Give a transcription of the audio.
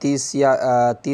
30